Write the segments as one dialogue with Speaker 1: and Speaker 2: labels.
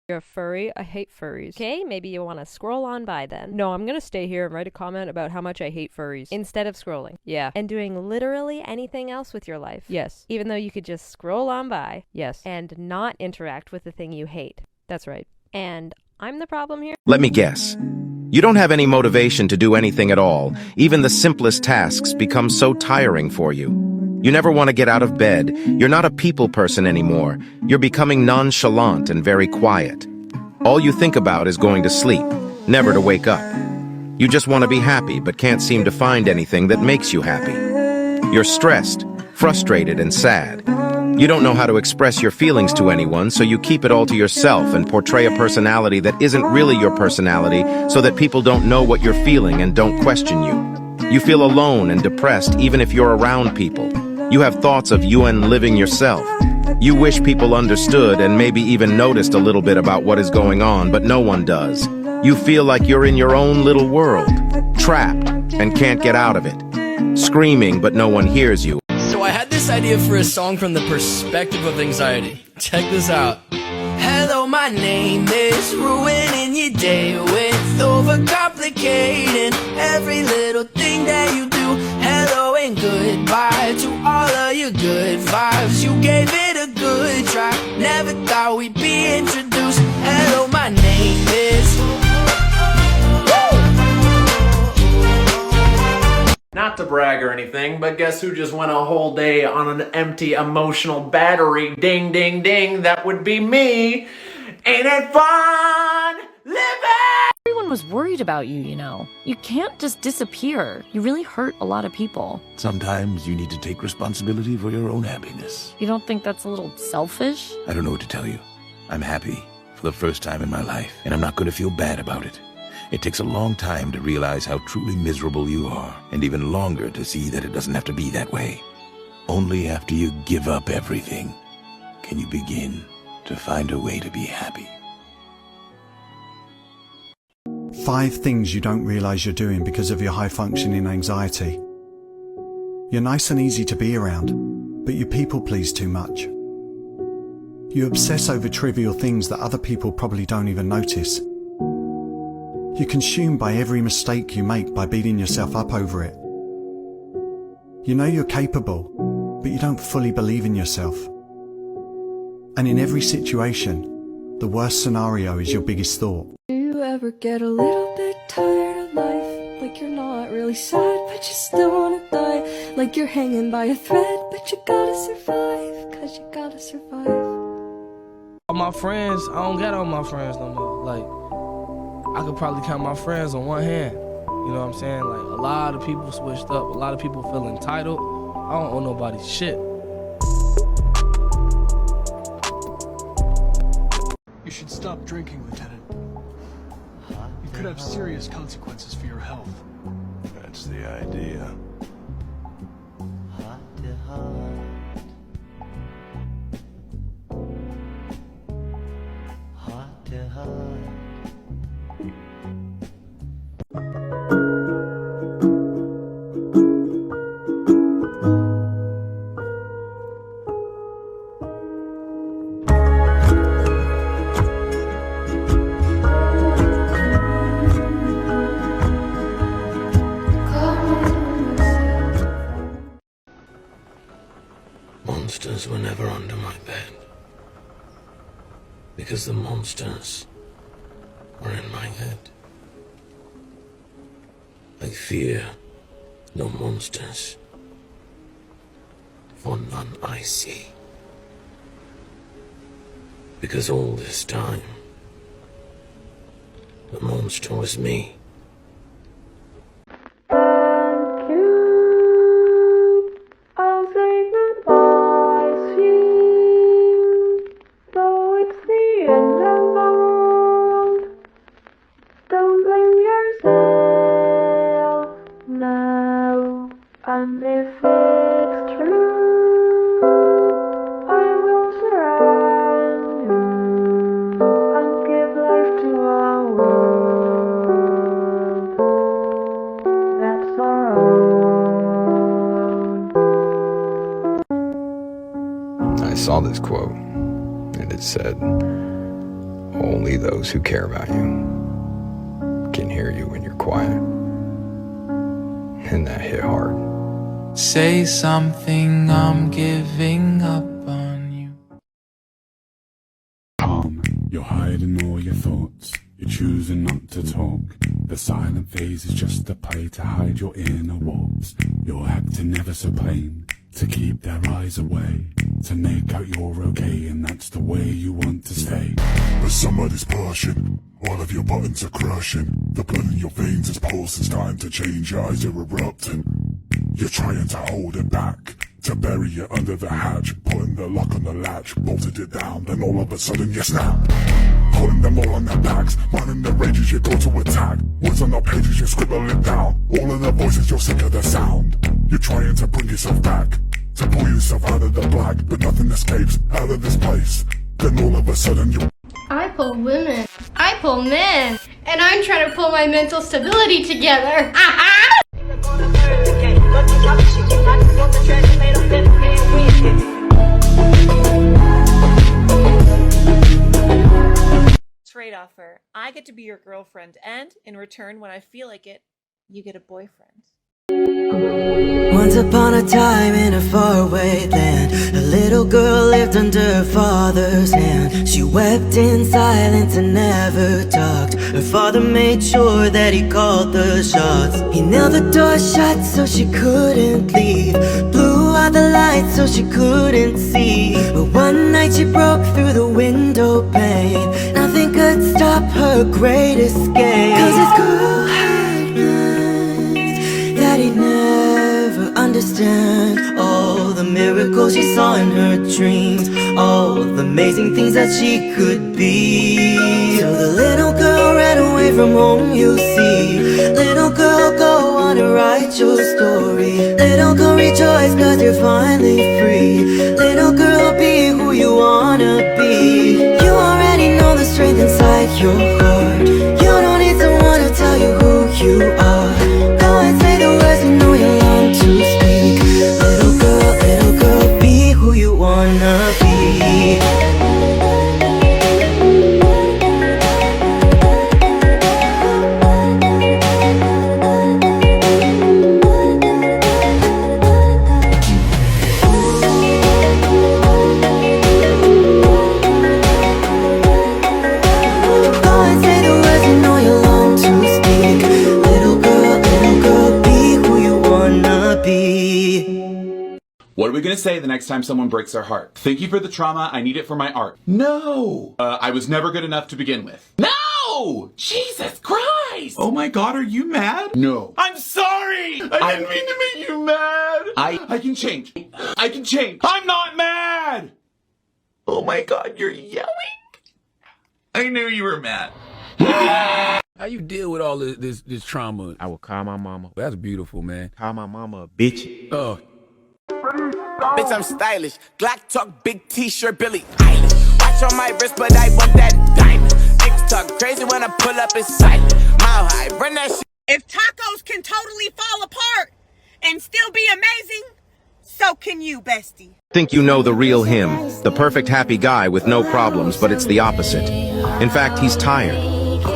Speaker 1: You're a furry? I hate furries. Okay, maybe you want to scroll on by then. No, I'm gonna stay here and write a comment about how much I hate furries. Instead of scrolling. Yeah. And doing literally anything else with your life. Yes. Even though you could just scroll on by. Yes. And not interact with the thing you hate. That's right. And I'm the problem here?
Speaker 2: Let me guess. You don't have any motivation to do anything at all. Even the simplest tasks become so tiring for you. You never want to get out of bed. You're not a people person anymore. You're becoming nonchalant and very quiet. All you think about is going to sleep, never to wake up. You just want to be happy, but can't seem to find anything that makes you happy. You're stressed, frustrated, and sad. You don't know how to express your feelings to anyone, so you keep it all to yourself and portray a personality that isn't really your personality so that people don't know what you're feeling and don't question you. You feel alone and depressed even if you're around people. You have thoughts of you living yourself. You wish people understood and maybe even noticed a little bit about what is going on, but no one does. You feel like you're in your own little world, trapped, and can't get out of it. Screaming, but no one hears you.
Speaker 3: So I had this idea for a song from the perspective of anxiety. Check this out. Hello, my name is ruining your day with overcomplicating every little thing that you do. Hello and goodbye to all of your good vibes. You gave it a good try. Never thought we'd be introduced. Hello, my name is...
Speaker 4: Not to brag or anything, but guess who just went a whole day on an empty emotional battery? Ding, ding, ding, that would be me. Ain't it fun living?
Speaker 5: Everyone was worried about you, you know. You can't just disappear. You really hurt a lot of people.
Speaker 6: Sometimes you need to take responsibility for your own happiness.
Speaker 5: You don't think that's a little selfish?
Speaker 6: I don't know what to tell you. I'm happy for the first time in my life, and I'm not going to feel bad about it. It takes a long time to realize how truly miserable you are, and even longer to see that it doesn't have to be that way. Only after you give up everything can you begin to find a way to be happy.
Speaker 7: 5 things you don't realize you're doing because of your high-functioning anxiety. You're nice and easy to be around, but you people please too much. You obsess over trivial things that other people probably don't even notice. You're consumed by every mistake you make by beating yourself up over it. You know you're capable, but you don't fully believe in yourself. And in every situation, the worst scenario is your biggest thought.
Speaker 8: Do you ever get a little bit tired of life? Like you're not really sad, but you still wanna die. Like you're hanging by a thread, but you gotta survive, 'cause you gotta survive.
Speaker 3: All my friends, I don't got all my friends no more. Like, I could probably count my friends on one hand. You know what I'm saying? Like, a lot of people switched up. A lot of people feel entitled. I don't owe nobody shit.
Speaker 9: You should stop drinking, Lieutenant. It could have serious consequences for your health.
Speaker 6: That's the idea.
Speaker 3: Monsters were never under my bed, because the monsters were in my head. I fear no monsters, for none I see, because all this time the monster was me.
Speaker 8: And if it's true, I will surrender and give life to a world that's our own.
Speaker 10: I saw this quote, and it said, Only those who care about you can hear you when you're quiet. And that hit hard.
Speaker 11: Say something, I'm giving up on you.
Speaker 12: Calm, you're hiding all your thoughts. You're choosing not to talk. The silent phase is just a play to hide your inner warps. You're acting ever so plain, to keep their eyes away, to make out you're okay, and that's the way you want to stay.
Speaker 13: But somebody's pushing, all of your buttons are crushing. The blood in your veins is pulsing, starting to change, your eyes are erupting. You're trying to hold it back, to bury it under the hatch, putting the lock on the latch, bolted it down, then all of a sudden you snap. Putting them all on their backs, running the rages, you go to attack. Words on the pages, you scribble it down. All of the voices, you're sick of the sound. You're trying to bring yourself back, to pull yourself out of the black, but nothing escapes out of this place. Then all of a sudden you...
Speaker 14: I pull women, I pull men, and I'm trying to pull my mental stability together.
Speaker 15: Trade offer. I get to be your girlfriend, and in return, when I feel like it, you get a boyfriend.
Speaker 16: Once upon a time in a faraway land, a little girl lived under her father's hand. She wept in silence and never talked. Her father made sure that he called the shots. He nailed the door shut so she couldn't leave, blew out the lights so she couldn't see. But one night she broke through the window pane. Nothing could stop her great escape. 'Cause his cruel heart knows that he'd never understand all the miracles she saw in her dreams, all the amazing things that she could be. So the little girl ran away from home, you see. Little girl, go on and write your story. Little girl, rejoice 'cause you're finally free. Little girl, be who you wanna be. You already know the strength inside your heart. You don't need someone to tell you who you are. Go and say the words you know you long to speak. Little girl, be who you wanna be.
Speaker 17: What are we gonna say the next time someone breaks our heart? Thank you for the trauma, I need it for my art. No! I was never good enough to begin with. No! Jesus Christ! Oh my god, are you mad? No. I'm sorry! I didn't mean to make you mad! I can change. I can change. I'm not mad! Oh my god, you're yelling? I knew you were mad.
Speaker 18: How you deal with all this trauma?
Speaker 19: I will call my mama.
Speaker 18: That's beautiful, man.
Speaker 19: Call my mama a bitch.
Speaker 18: Oh.
Speaker 20: Bitch, I'm stylish. Glock talk, big t-shirt, Billy Eilish. Watch on my wrist, but I want that diamond. Niggas talk crazy when I pull up in silent. Mile high, run that shit.
Speaker 21: If tacos can totally fall apart and still be amazing, so can you, bestie.
Speaker 2: Think you know the real him, the perfect happy guy with no problems, but it's the opposite. In fact, he's tired.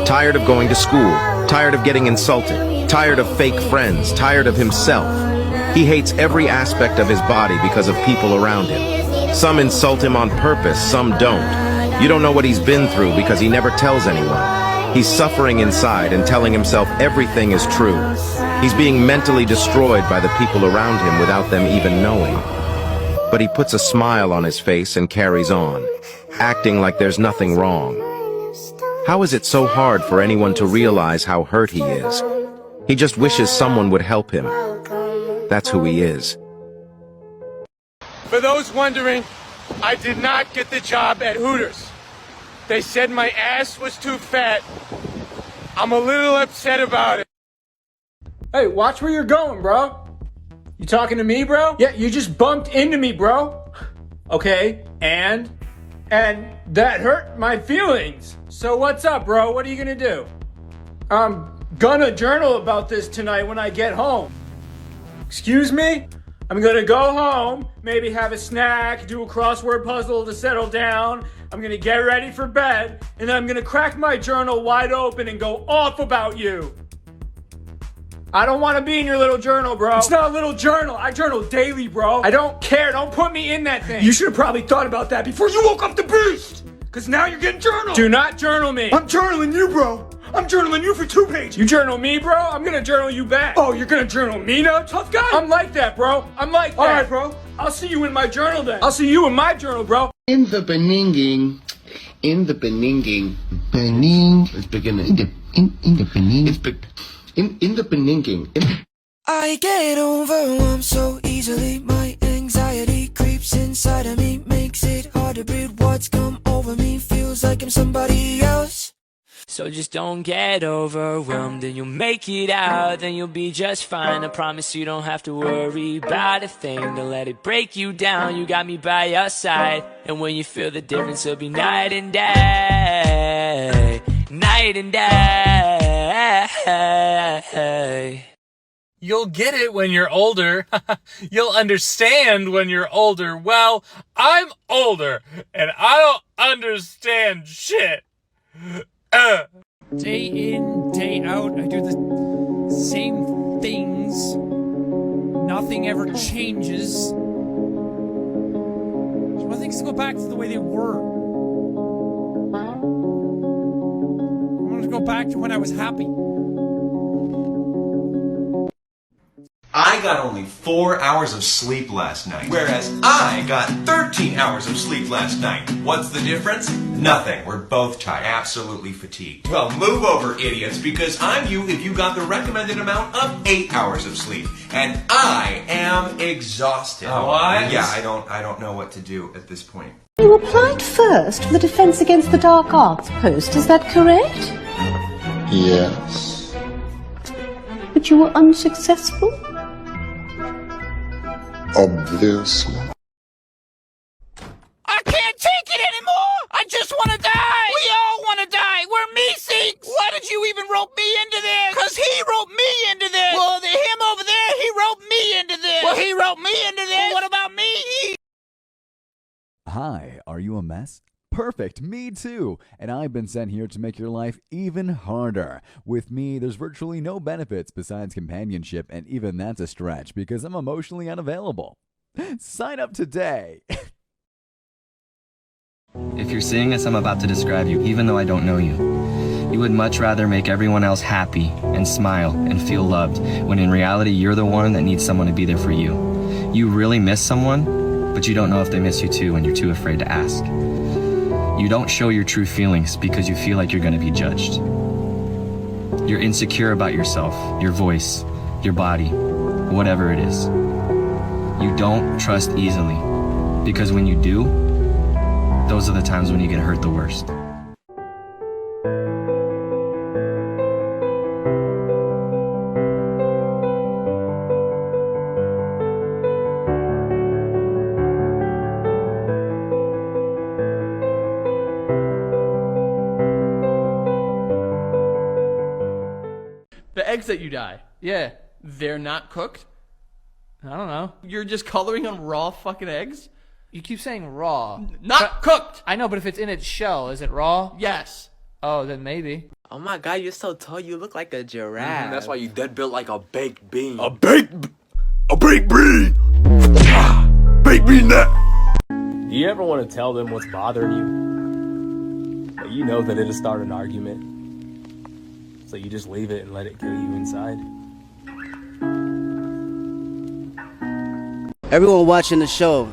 Speaker 2: Tired of going to school, tired of getting insulted, tired of fake friends, tired of himself. He hates every aspect of his body because of people around him. Some insult him on purpose, some don't. You don't know what he's been through because he never tells anyone. He's suffering inside and telling himself everything is true. He's being mentally destroyed by the people around him without them even knowing. But he puts a smile on his face and carries on, acting like there's nothing wrong. How is it so hard for anyone to realize how hurt he is? He just wishes someone would help him. That's who he is.
Speaker 22: For those wondering, I did not get the job at Hooters. They said my ass was too fat. I'm a little upset about it. Hey, watch where you're going, bro. You talking to me, bro? Yeah, you just bumped into me, bro. Okay, and that hurt my feelings. So what's up, bro? What are you gonna do? I'm gonna journal about this tonight when I get home. Excuse me?
Speaker 1: I'm gonna go home, maybe have a snack, do a crossword puzzle to settle down. I'm gonna get ready for bed, and then I'm gonna crack my journal wide open and go off about you. I don't want to be in your little journal, bro. It's not a little journal. I journal daily, bro. I don't care. Don't put me in that thing. You should have probably thought about that before you woke up the beast. Because now you're getting journaled. Do not journal me. I'm journaling you, bro. I'm journaling you for 2 pages. You journal me, bro? I'm going to journal you back. Oh, you're going to journal me now, tough guy? I'm like that, bro. I'm like that. All right, bro. I'll see you in my journal then. I'll see you in my journal, bro.
Speaker 4: In the beginning, beginning, it's beginning, in the beginning.
Speaker 16: I get overwhelmed so easily. My anxiety creeps inside of me, makes it hard to breathe. What's come over me feels like I'm somebody else.
Speaker 3: So just don't get overwhelmed and you'll make it out, then you'll be just fine. I promise you don't have to worry about a thing. Don't let it break you down, you got me by your side. And when you feel the difference, it'll be night and day. Night and day.
Speaker 23: You'll get it when you're older. You'll understand when you're older. Well, I'm older, and I don't understand shit.
Speaker 24: Day in, day out, I do the same things. Nothing ever changes. I want things to go back to the way they were. I want to go back to when I was happy.
Speaker 25: I got only 4 hours of sleep last night, whereas I got 13 hours of sleep last night. What's the difference? Nothing. We're both tired. Absolutely fatigued. Well, move over, idiots, because I'm you if you got the recommended amount of 8 hours of sleep. And I am exhausted.
Speaker 24: What?
Speaker 25: Yeah, I don't know what to do at this point.
Speaker 26: You applied first for the Defense Against the Dark Arts post, is that correct?
Speaker 4: Yes.
Speaker 26: But you were unsuccessful?
Speaker 4: Obviously.
Speaker 21: I can't take it anymore! I just want to die! We all want to die! We're me-seeks! Why did you even rope me into this? Because he roped me into this! Well, him over there, he roped me into this! Well, he roped me into this! Well, what about me?
Speaker 27: Hi, are you a mess? Perfect, me too! And I've been sent here to make your life even harder. With me, there's virtually no benefits besides companionship, and even that's a stretch because I'm emotionally unavailable. Sign up today!
Speaker 28: If you're seeing as I'm about to describe you, even though I don't know you, you would much rather make everyone else happy and smile and feel loved, when in reality you're the one that needs someone to be there for you. You really miss someone, but you don't know if they miss you too and you're too afraid to ask. You don't show your true feelings because you feel like you're going to be judged. You're insecure about yourself, your voice, your body, whatever it is. You don't trust easily because when you do, those are the times when you get hurt the worst.
Speaker 29: The eggs that you dye, yeah, they're not cooked?
Speaker 30: I don't know.
Speaker 29: You're just coloring on raw fucking eggs?
Speaker 30: You keep saying raw.
Speaker 29: Not cooked!
Speaker 30: I know, but if it's in its shell, is it raw?
Speaker 29: Yes.
Speaker 30: Oh, then maybe.
Speaker 31: Oh my god, you're so tall, you look like a giraffe.
Speaker 32: That's why you dead built like a baked bean.
Speaker 13: A baked bean! Baked bean that!
Speaker 19: Do you ever want to tell them what's bothering you? But you know that it'll start an argument. So you just leave it and let it kill you inside.
Speaker 33: Everyone watching the show,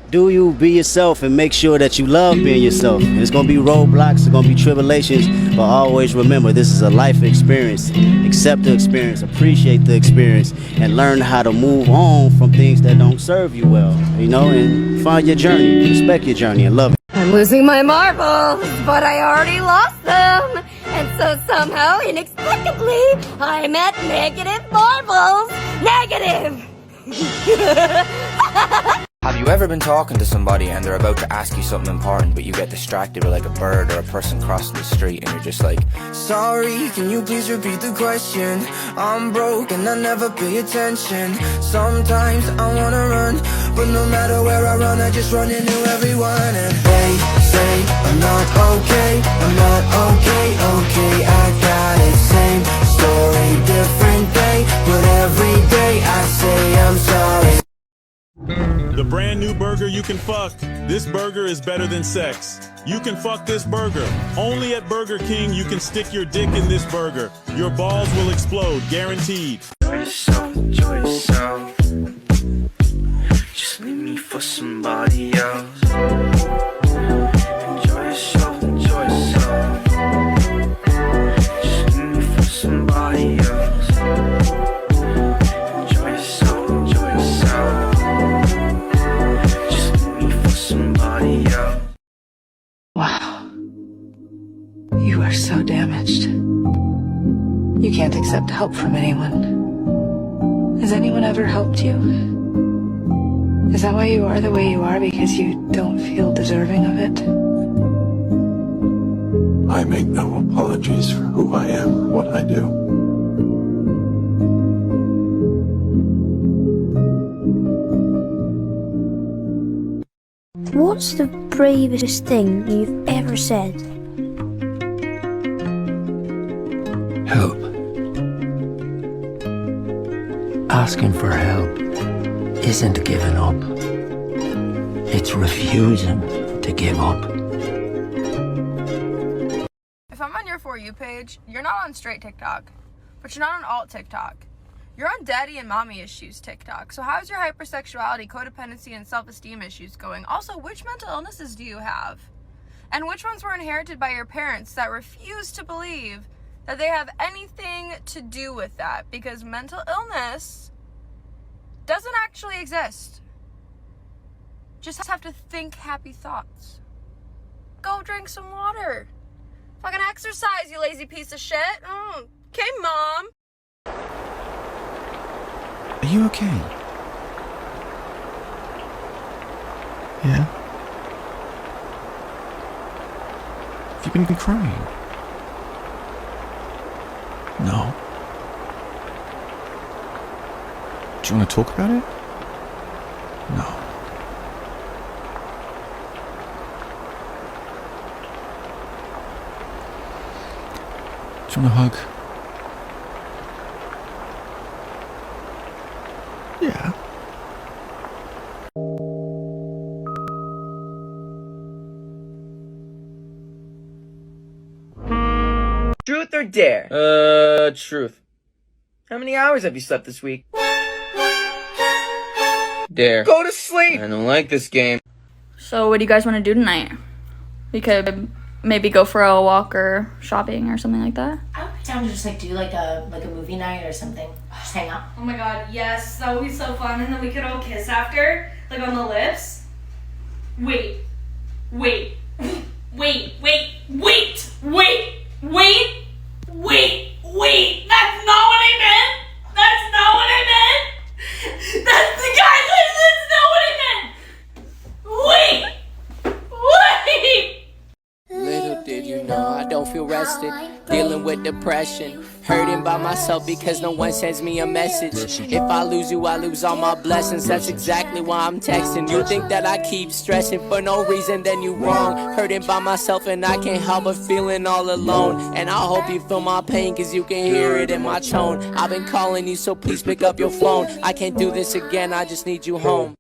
Speaker 33: do you be yourself and make sure that you love being yourself. There's going to be roadblocks, there's going to be tribulations, but always remember this is a life experience. Accept the experience, appreciate the experience, and learn how to move on from things that don't serve you well, you know, and find your journey, respect your journey, and love it.
Speaker 34: I'm losing my marbles, but I already lost them. And so somehow, inexplicably, I'm at negative marbles. Negative!
Speaker 2: Have you ever been talking to somebody and they're about to ask you something important, but you get distracted with like a bird or a person crossing the street and you're just like,
Speaker 5: sorry, can you please repeat the question? I'm broke and I never pay attention. Sometimes I wanna run, but no matter where I run, I just run into everyone. And they say I'm not okay, I'm not okay, okay. I got it, same story, different day, but every day I say I'm sorry.
Speaker 6: The brand new burger you can fuck. This burger is better than sex. You can fuck this burger. Only at Burger King you can stick your dick in this burger. Your balls will explode, guaranteed.
Speaker 5: Enjoy yourself, enjoy yourself. Just leave me for somebody else. Enjoy yourself, enjoy yourself. Just leave me for somebody else. Enjoy yourself, enjoy yourself. Somebody else.
Speaker 7: Wow. You are so damaged. You can't accept help from anyone. Has anyone ever helped you? Is that why you are the way you are? Because you don't feel deserving of it?
Speaker 8: I make no apologies for who I am, what I do.
Speaker 34: What's the bravest thing you've ever said?
Speaker 9: Help. Asking for help isn't giving up. It's refusing to give up.
Speaker 10: If I'm on your For You page, you're not on straight TikTok, but you're not on alt TikTok. You're on daddy and mommy issues TikTok. So how's your hypersexuality, codependency, and self-esteem issues going? Also, which mental illnesses do you have? And which ones were inherited by your parents that refuse to believe that they have anything to do with that? Because mental illness doesn't actually exist. Just have to think happy thoughts. Go drink some water. Fucking exercise, you lazy piece of shit. Okay, Mom.
Speaker 11: Are you okay? Yeah? Have you been crying? No. Do you want to talk about it? No. Do you want a hug? Yeah.
Speaker 31: Truth or dare? Truth. How many hours have you slept this week? Dare. Go to sleep! I don't like this game.
Speaker 11: So what do you guys want to do tonight? We could maybe go for a walk or shopping or something like that.
Speaker 12: I would be down to just like do like a movie night or something. Just hang out.
Speaker 11: Oh my god, yes, that would be so fun, and then we could all kiss after, like on the lips. Wait. That's not what I meant. That's the guy. That's not what I meant. Wait.
Speaker 31: Little did you know I don't feel rested. Dealing with depression. Hurting by myself because no one sends me a message. If I lose you, I lose all my blessings. That's exactly why I'm texting. You think that I keep stressing for no reason, then you wrong. Hurting by myself and I can't help but feeling all alone. And I hope you feel my pain cause you can hear it in my tone. I've been calling you so please pick up your phone. I can't do this again, I just need you home.